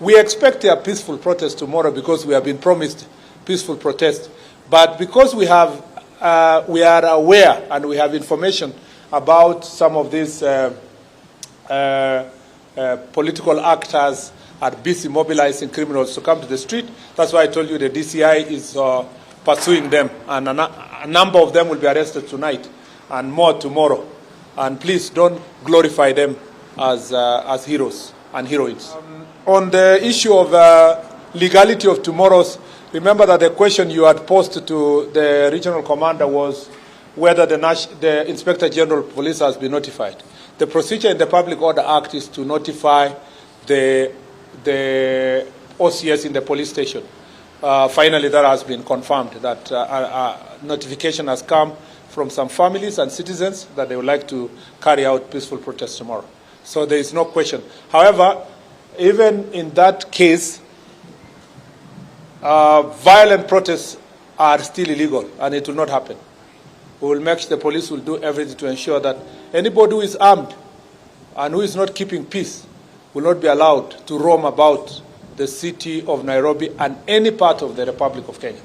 We expect a peaceful protest tomorrow because we have been promised peaceful protest. But because we are aware and we have information about some of these political actors are busy mobilizing criminals to come to the street. That's why I told you the DCI is pursuing them, and a number of them will be arrested tonight and more tomorrow. And please don't glorify them as heroes and heroines. On the issue of legality of tomorrow's, remember that the question you had posed to the regional commander was whether the Inspector General of Police has been notified. The procedure in the Public Order Act is to notify the OCS in the police station. Finally, that has been confirmed, that notification has come from some families and citizens that they would like to carry out peaceful protests tomorrow. So there is no question. However, even in that case, violent protests are still illegal, and it will not happen. We will make sure the police will do everything to ensure that anybody who is armed and who is not keeping peace will not be allowed to roam about the city of Nairobi and any part of the Republic of Kenya.